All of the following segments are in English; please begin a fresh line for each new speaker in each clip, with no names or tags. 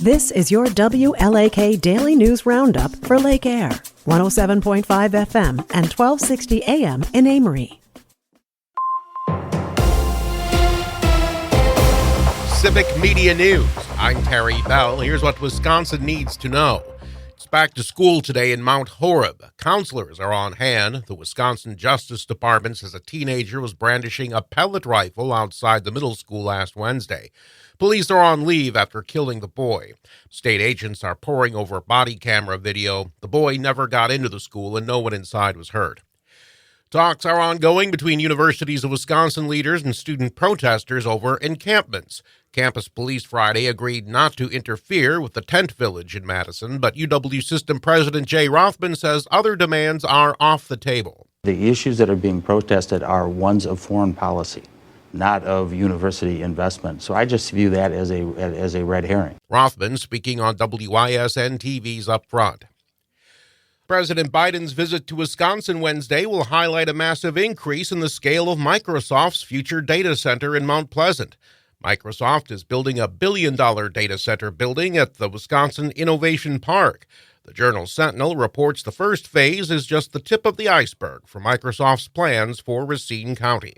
This is your WLAK Daily News Roundup for Lake Air, 107.5 FM and 1260 AM in Amory.
Civic Media News. I'm Terry Bell. Here's what Wisconsin needs to know. It's back to school today in Mount Horeb. Counselors are on hand. The Wisconsin Justice Department says a teenager was brandishing a pellet rifle outside the middle school last Wednesday. Police are on leave after killing the boy. State agents are poring over body camera video. The boy never got into the school and no one inside was hurt. Talks are ongoing between Universities of Wisconsin leaders and student protesters over encampments. Campus Police Friday agreed not to interfere with the tent village in Madison, but UW System President Jay Rothman says other demands are off the table.
The issues that are being protested are ones of foreign policy, not of university investment. So I just view that as a red herring.
Rothman speaking on WYSN TV's Up Front. President Biden's visit to Wisconsin Wednesday will highlight a massive increase in the scale of Microsoft's future data center in Mount Pleasant. Microsoft is building a $1 billion data center building at the Wisconsin Innovation Park. The Journal Sentinel reports the first phase is just the tip of the iceberg for Microsoft's plans for Racine County.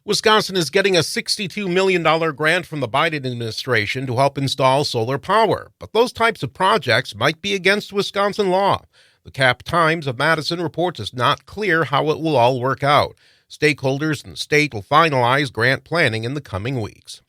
Wisconsin is getting a $62 million grant from the Biden administration to help install solar power, but those types of projects might be against Wisconsin law. The Cap Times of Madison reports it's not clear how it will all work out. Stakeholders in the state will finalize grant planning in the coming weeks.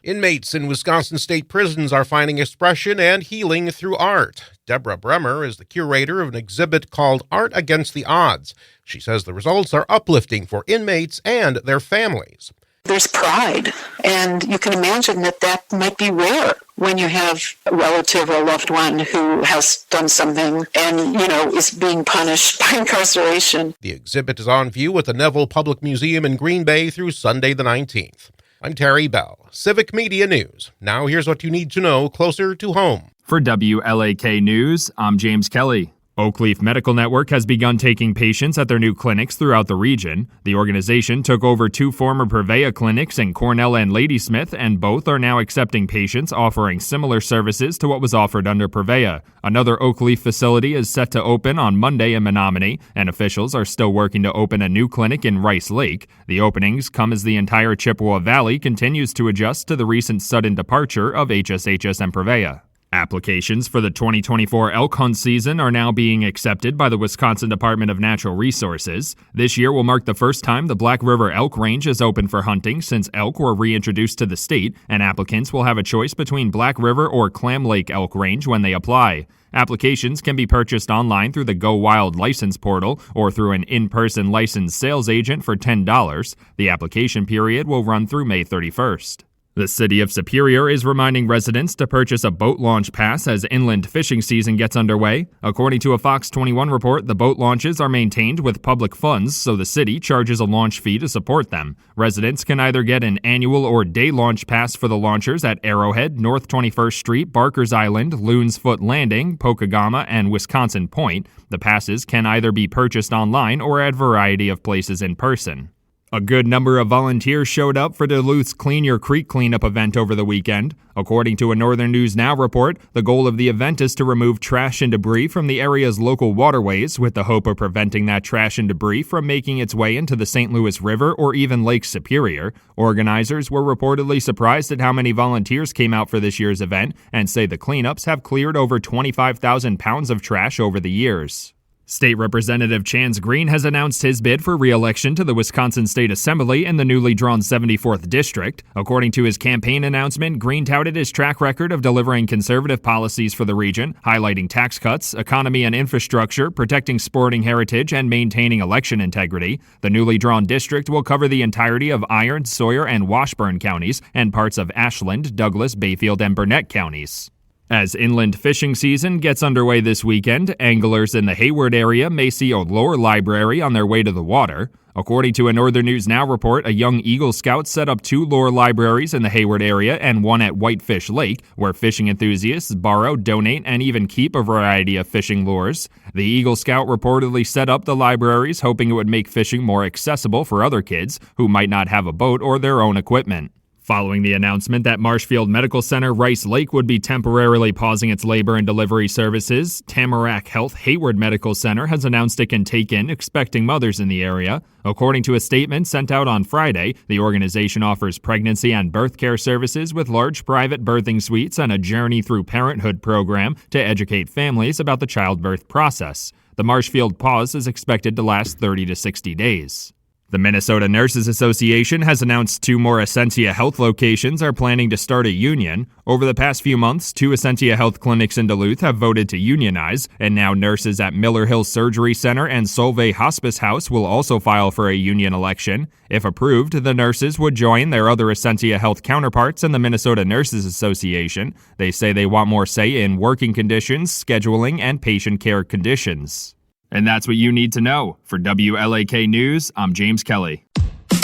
Inmates in Wisconsin state prisons are finding expression and healing through art. Deborah Bremer is the curator of an exhibit called Art Against the Odds. She says the results are uplifting for inmates and their families.
There's pride, and you can imagine that might be rare when you have a relative or a loved one who has done something and, is being punished by incarceration.
The exhibit is on view at the Neville Public Museum in Green Bay through Sunday the 19th. I'm Terry Bell, Civic Media News. Now here's what you need to know closer to home.
For WLAK News, I'm James Kelly. Oakleaf Medical Network has begun taking patients at their new clinics throughout the region. The organization took over 2 former Prevea clinics in Cornell and Ladysmith, and both are now accepting patients offering similar services to what was offered under Prevea. Another Oakleaf facility is set to open on Monday in Menominee, and officials are still working to open a new clinic in Rice Lake. The openings come as the entire Chippewa Valley continues to adjust to the recent sudden departure of HSHS and Prevea. Applications for the 2024 elk hunt season are now being accepted by the Wisconsin Department of Natural Resources. This year will mark the first time the Black River Elk Range is open for hunting since elk were reintroduced to the state, and applicants will have a choice between Black River or Clam Lake Elk Range when they apply. Applications can be purchased online through the Go Wild license portal or through an in-person licensed sales agent for $10. The application period will run through May 31st. The city of Superior is reminding residents to purchase a boat launch pass as inland fishing season gets underway. According to a Fox 21 report, the boat launches are maintained with public funds, so the city charges a launch fee to support them. Residents can either get an annual or day launch pass for the launchers at Arrowhead, North 21st Street, Barker's Island, Loon's Foot Landing, Pokegama, and Wisconsin Point. The passes can either be purchased online or at a variety of places in person. A good number of volunteers showed up for Duluth's Clean Your Creek cleanup event over the weekend. According to a Northern News Now report, the goal of the event is to remove trash and debris from the area's local waterways with the hope of preventing that trash and debris from making its way into the St. Louis River or even Lake Superior. Organizers were reportedly surprised at how many volunteers came out for this year's event and say the cleanups have cleared over 25,000 pounds of trash over the years. State Representative Chance Green has announced his bid for re-election to the Wisconsin State Assembly in the newly drawn 74th District. According to his campaign announcement, Green touted his track record of delivering conservative policies for the region, highlighting tax cuts, economy and infrastructure, protecting sporting heritage, and maintaining election integrity. The newly drawn district will cover the entirety of Iron, Sawyer, and Washburn counties, and parts of Ashland, Douglas, Bayfield, and Burnett counties. As inland fishing season gets underway this weekend, anglers in the Hayward area may see a lure library on their way to the water. According to a Northern News Now report, a young Eagle Scout set up 2 lure libraries in the Hayward area and one at Whitefish Lake, where fishing enthusiasts borrow, donate, and even keep a variety of fishing lures. The Eagle Scout reportedly set up the libraries hoping it would make fishing more accessible for other kids who might not have a boat or their own equipment. Following the announcement that Marshfield Medical Center Rice Lake would be temporarily pausing its labor and delivery services, Tamarack Health Hayward Medical Center has announced it can take in expecting mothers in the area. According to a statement sent out on Friday, the organization offers pregnancy and birth care services with large private birthing suites and a Journey Through Parenthood program to educate families about the childbirth process. The Marshfield pause is expected to last 30 to 60 days. The Minnesota Nurses Association has announced 2 more Essentia Health locations are planning to start a union. Over the past few months, 2 Essentia Health clinics in Duluth have voted to unionize, and now nurses at Miller Hill Surgery Center and Solvay Hospice House will also file for a union election. If approved, the nurses would join their other Essentia Health counterparts in the Minnesota Nurses Association. They say they want more say in working conditions, scheduling, and patient care conditions. And that's what you need to know. For WLAK News, I'm James Kelly.
The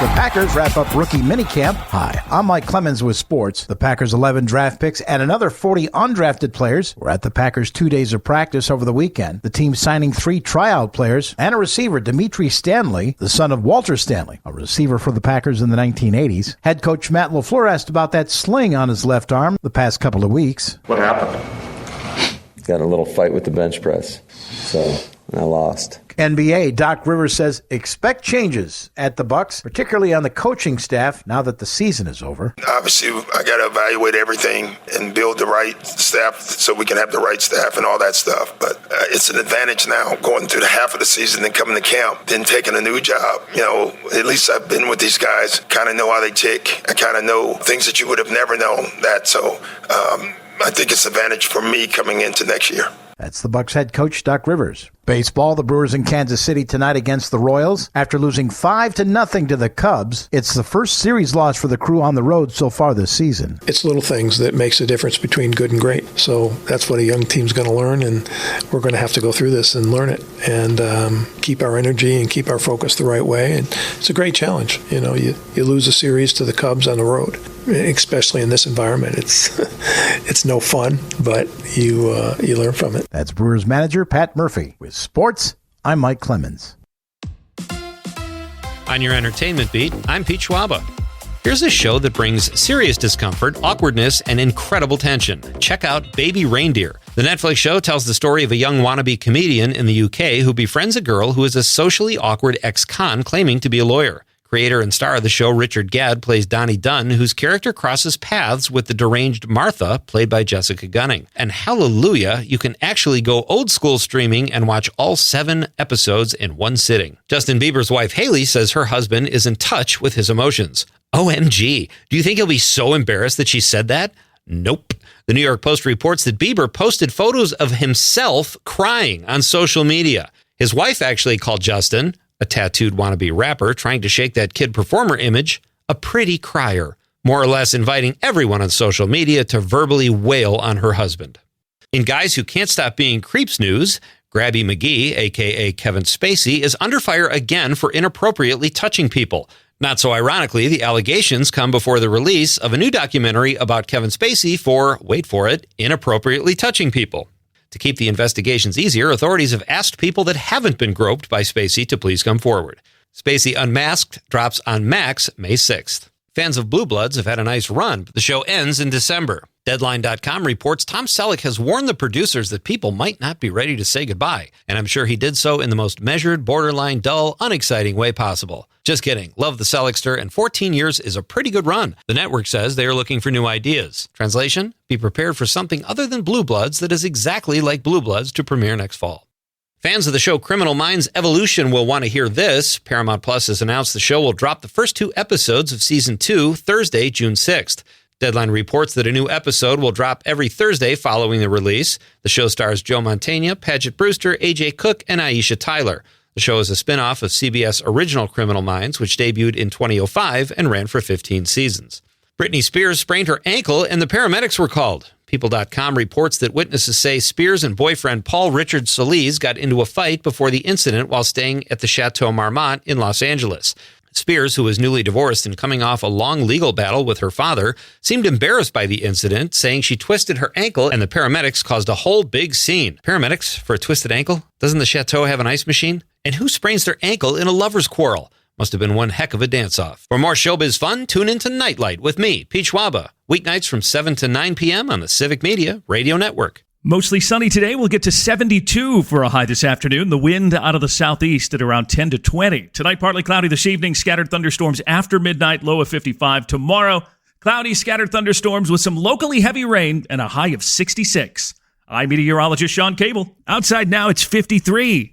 Packers wrap up rookie minicamp. Hi, I'm Mike Clemens with sports. The Packers' 11 draft picks and another 40 undrafted players were at the Packers' 2 days of practice over the weekend. The team signing 3 tryout players and a receiver, Dimitri Stanley, the son of Walter Stanley, a receiver for the Packers in the 1980s. Head coach Matt LaFleur asked about that sling on his left arm the past couple of weeks.
What happened? Got in a little fight with the bench press, so I lost.
NBA, Doc Rivers says expect changes at the Bucs, particularly on the coaching staff now that the season is over.
Obviously, I got to evaluate everything and build the right staff so we can have the right staff and all that stuff. But it's an advantage now going through the half of the season and coming to camp, then taking a new job. You know, at least I've been with these guys, kind of know how they tick. I kind of know things that you would have never known that. So I think it's an advantage for me coming into next year.
That's the Bucs head coach, Doc Rivers. Baseball, the Brewers in Kansas City tonight against the Royals. After losing 5-0 to the Cubs, it's the first series loss for the crew on the road so far this season.
It's little things that makes the difference between good and great. So that's what a young team's going to learn, and we're going to have to go through this and learn it and keep our energy and keep our focus the right way. And it's a great challenge. You know, you lose a series to the Cubs on the road, especially in this environment. It's no fun, but you learn from it.
That's Brewers manager Pat Murphy. With sports, I'm Mike Clemens.
On your entertainment beat, I'm Pete Schwaba. Here's a show that brings serious discomfort, awkwardness, and incredible tension. Check out Baby Reindeer. The Netflix show tells the story of a young wannabe comedian in the UK who befriends a girl who is a socially awkward ex-con claiming to be a lawyer. Creator and star of the show, Richard Gadd, plays Donnie Dunn, whose character crosses paths with the deranged Martha, played by Jessica Gunning. And hallelujah, you can actually go old school streaming and watch all 7 episodes in one sitting. Justin Bieber's wife, Hailey, says her husband is in touch with his emotions. OMG, do you think he'll be so embarrassed that she said that? Nope. The New York Post reports that Bieber posted photos of himself crying on social media. His wife actually called Justin, a tattooed wannabe rapper trying to shake that kid performer image, a pretty crier, more or less inviting everyone on social media to verbally wail on her husband. In Guys Who Can't Stop Being Creeps news, Grabby McGee, a.k.a. Kevin Spacey, is under fire again for inappropriately touching people. Not so ironically, the allegations come before the release of a new documentary about Kevin Spacey for, wait for it, inappropriately touching people. To keep the investigations easier, authorities have asked people that haven't been groped by Spacey to please come forward. Spacey Unmasked drops on Max May 6th. Fans of Blue Bloods have had a nice run, but the show ends in December. Deadline.com reports Tom Selleck has warned the producers that people might not be ready to say goodbye, and I'm sure he did so in the most measured, borderline dull, unexciting way possible. Just kidding. Love the Selleckster, and 14 years is a pretty good run. The network says they are looking for new ideas. Translation? Be prepared for something other than Blue Bloods that is exactly like Blue Bloods to premiere next fall. Fans of the show Criminal Minds Evolution will want to hear this. Paramount Plus has announced the show will drop the first 2 episodes of Season 2 Thursday, June 6th. Deadline reports that a new episode will drop every Thursday following the release. The show stars Joe Mantegna, Paget Brewster, AJ Cook, and Aisha Tyler. The show is a spin-off of CBS' original Criminal Minds, which debuted in 2005 and ran for 15 seasons. Britney Spears sprained her ankle and the paramedics were called. People.com reports that witnesses say Spears and boyfriend Paul Richard Solis got into a fight before the incident while staying at the Chateau Marmont in Los Angeles. Spears, who was newly divorced and coming off a long legal battle with her father, seemed embarrassed by the incident, saying she twisted her ankle and the paramedics caused a whole big scene. Paramedics for a twisted ankle? Doesn't the Chateau have an ice machine? And who sprains their ankle in a lover's quarrel? Must have been one heck of a dance-off. For more showbiz fun, tune into Nightlight with me, Pete Schwaba, weeknights from 7 to 9 p.m. on the Civic Media Radio Network.
Mostly sunny today. We'll get to 72 for a high this afternoon. The wind out of the southeast at around 10 to 20. Tonight, partly cloudy this evening. Scattered thunderstorms after midnight, low of 55. Tomorrow, cloudy, scattered thunderstorms with some locally heavy rain and a high of 66. I'm meteorologist Sean Cable. Outside now, it's 53.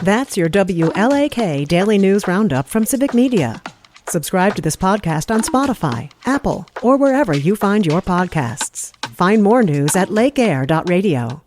That's your WLAK Daily News Roundup from Civic Media. Subscribe to this podcast on Spotify, Apple, or wherever you find your podcasts. Find more news at lakeair.radio.